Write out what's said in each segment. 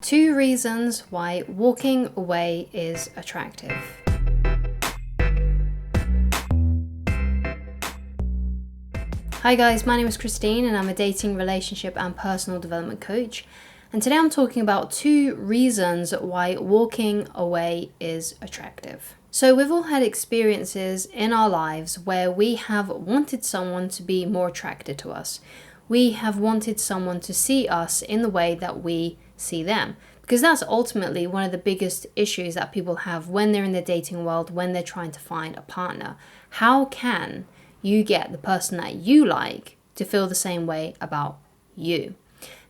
2 reasons why walking away is attractive. Hi guys, my name is Christine and I'm a dating, relationship and personal development coach. And today I'm talking about 2 reasons why walking away is attractive. So we've all had experiences in our lives where we have wanted someone to be more attracted to us. We have wanted someone to see us in the way that we see them. Because that's ultimately one of the biggest issues that people have when they're in the dating world, when they're trying to find a partner. How can you get the person that you like to feel the same way about you?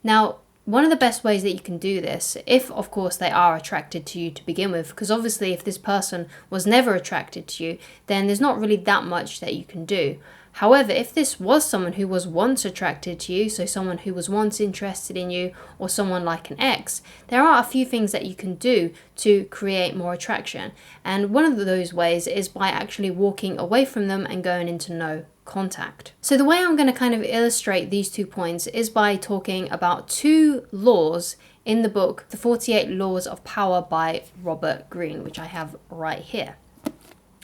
Now, one of the best ways that you can do this, if of course they are attracted to you to begin with, because obviously if this person was never attracted to you, then there's not really that much that you can do. However, if this was someone who was once attracted to you, so someone who was once interested in you, or someone like an ex, there are a few things that you can do to create more attraction. And one of those ways is by actually walking away from them and going into no contact. So the way I'm going to kind of illustrate these 2 points is by talking about 2 laws in the book, The 48 Laws of Power by Robert Greene, which I have right here.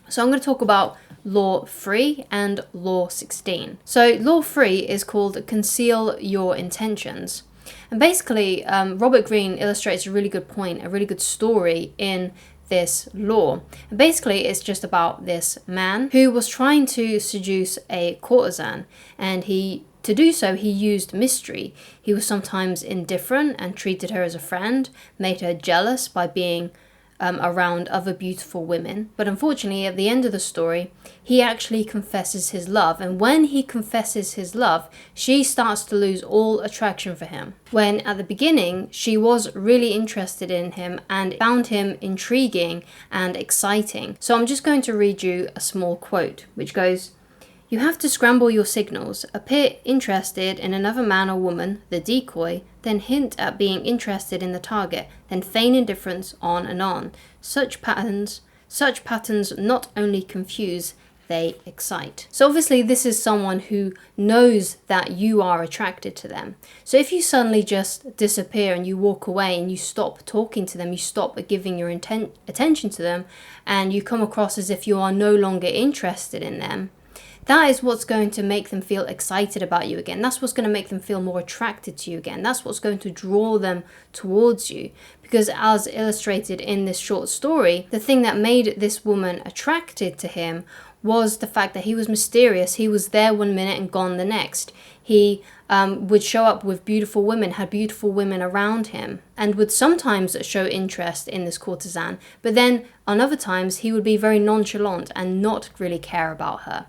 So I'm going to talk about Law 3 and Law 16. So Law 3 is called Conceal Your Intentions. And basically, Robert Greene illustrates a really good point, a really good story in this law. And basically, it's just about this man who was trying to seduce a courtesan, and to do so, he used mystery. He was sometimes indifferent and treated her as a friend, made her jealous by being around other beautiful women. But unfortunately, at the end of the story, he actually confesses his love. And when he confesses his love, she starts to lose all attraction for him. When at the beginning, she was really interested in him and found him intriguing and exciting. So I'm just going to read you a small quote, which goes, "You have to scramble your signals, appear interested in another man or woman, the decoy, then hint at being interested in the target, then feign indifference, on and on. Such patterns not only confuse, they excite." So obviously this is someone who knows that you are attracted to them. So if you suddenly just disappear and you walk away and you stop talking to them, you stop giving your attention to them, and you come across as if you are no longer interested in them, that is what's going to make them feel excited about you again. That's what's going to make them feel more attracted to you again. That's what's going to draw them towards you. Because as illustrated in this short story, the thing that made this woman attracted to him was the fact that he was mysterious. He was there one minute and gone the next. He would show up with beautiful women, had beautiful women around him, and would sometimes show interest in this courtesan. But then on other times, he would be very nonchalant and not really care about her.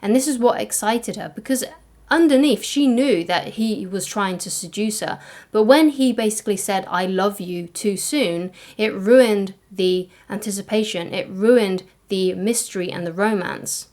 And this is what excited her, because underneath she knew that he was trying to seduce her. But when he basically said, "I love you," too soon, it ruined the anticipation. It ruined the mystery and the romance,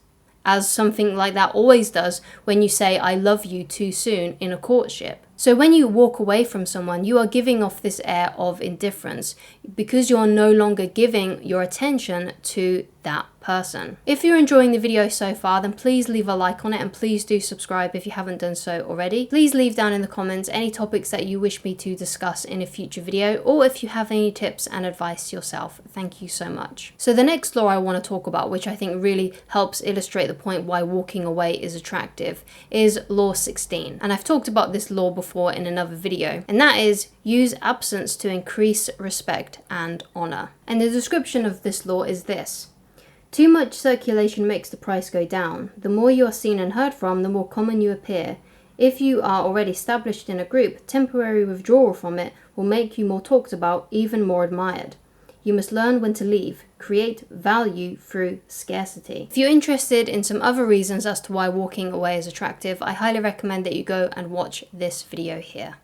as something like that always does when you say "I love you" too soon in a courtship. So when you walk away from someone, you are giving off this air of indifference because you're no longer giving your attention to that person. If you're enjoying the video so far, then please leave a like on it and please do subscribe if you haven't done so already. Please leave down in the comments any topics that you wish me to discuss in a future video, or if you have any tips and advice yourself. Thank you so much. So the next law I want to talk about, which I think really helps illustrate the point why walking away is attractive, is Law 16. And I've talked about this law before in another video, and that is use absence to increase respect and honor. And the description of this law is this: too much circulation makes the price go down. The more you are seen and heard from, the more common you appear. If you are already established in a group, temporary withdrawal from it will make you more talked about, even more admired. You must learn when to leave. Create value through scarcity. If you're interested in some other reasons as to why walking away is attractive, I highly recommend that you go and watch this video here.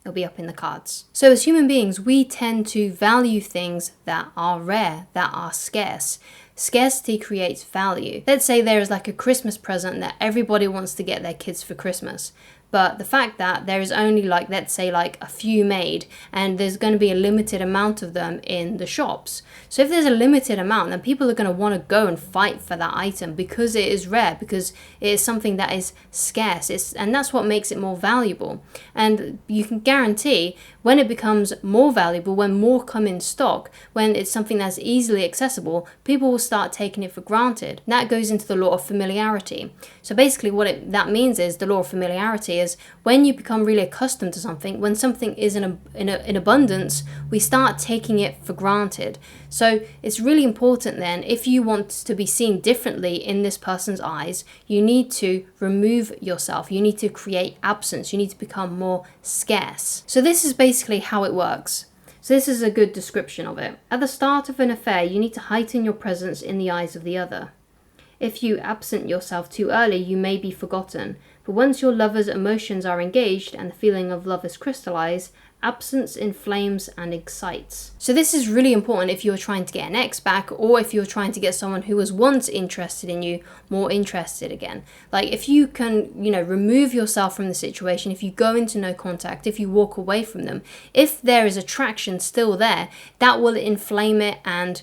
It'll be up in the cards. So as human beings, we tend to value things that are rare, that are scarce. Scarcity creates value. Let's say there is like a Christmas present that everybody wants to get their kids for Christmas. But the fact that there is only like, let's say like a few made, and there's going to be a limited amount of them in the shops. So if there's a limited amount, then people are going to want to go and fight for that item because it is rare, because it is something that is scarce. And that's what makes it more valuable. And you can guarantee when it becomes more valuable, when more come in stock, when it's something that's easily accessible, people will start taking it for granted. That goes into the law of familiarity. So basically what that means is, the law of familiarity is when you become really accustomed to something, when something is in abundance, we start taking it for granted. So it's really important then, if you want to be seen differently in this person's eyes, you need to remove yourself. You need to create absence. You need to become more scarce. So this is basically how it works. So this is a good description of it. At the start of an affair, you need to heighten your presence in the eyes of the other. If you absent yourself too early, you may be forgotten. But once your lover's emotions are engaged and the feeling of love is crystallized, absence inflames and excites. So this is really important if you're trying to get an ex back, or if you're trying to get someone who was once interested in you more interested again. Like if you can, remove yourself from the situation, if you go into no contact, if you walk away from them, if there is attraction still there, that will inflame it and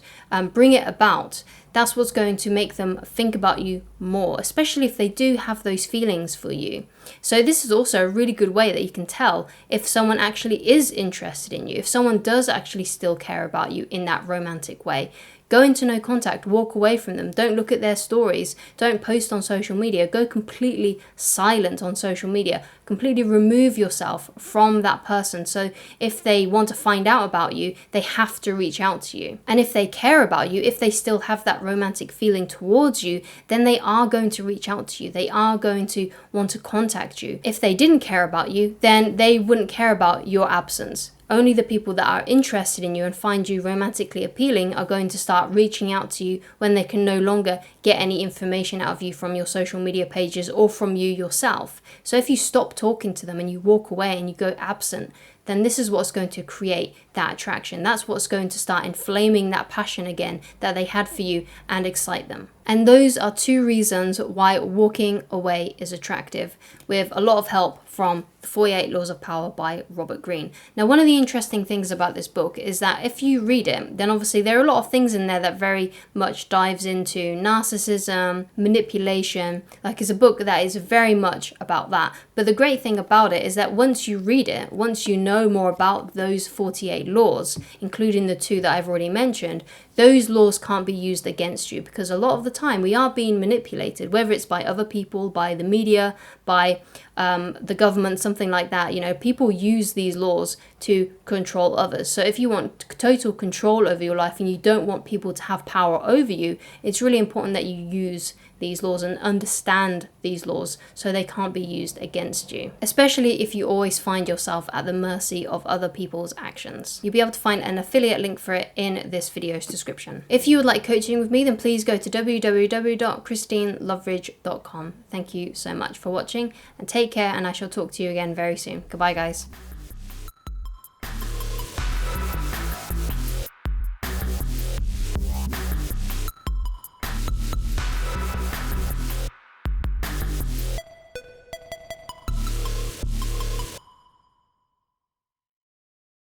bring it about. That's what's going to make them think about you more, especially if they do have those feelings for you. So this is also a really good way that you can tell if someone actually is interested in you, if someone does actually still care about you in that romantic way. Go into no contact, walk away from them, don't look at their stories, don't post on social media, go completely silent on social media, completely remove yourself from that person. So if they want to find out about you, they have to reach out to you. And if they care about you, if they still have that romantic feeling towards you, then they are going to reach out to you. They are going to want to contact you. If they didn't care about you, then they wouldn't care about your absence. Only the people that are interested in you and find you romantically appealing are going to start reaching out to you when they can no longer get any information out of you from your social media pages or from you yourself. So if you stop talking to them and you walk away and you go absent, then this is what's going to create that attraction. That's what's going to start inflaming that passion again that they had for you and excite them. And those are 2 reasons why walking away is attractive, with a lot of help from The 48 Laws of Power by Robert Greene. Now, one of the interesting things about this book is that if you read it, then obviously there are a lot of things in there that very much dives into narcissism, manipulation. Like, it's a book that is very much about that. But the great thing about it is that once you read it, once you know more about those 48 laws, including the 2 that I've already mentioned, those laws can't be used against you, because a lot of the time we are being manipulated, whether it's by other people, by the media, by the government, something like that. People use these laws to control others. So if you want total control over your life and you don't want people to have power over you, it's really important that you use these laws and understand these laws so they can't be used against you, especially if you always find yourself at the mercy of other people's actions. You'll be able to find an affiliate link for it in this video's description. If you would like coaching with me, then please go to www.christineloveridge.com. Thank you so much for watching, and take care, and I shall talk to you again very soon. Goodbye, guys.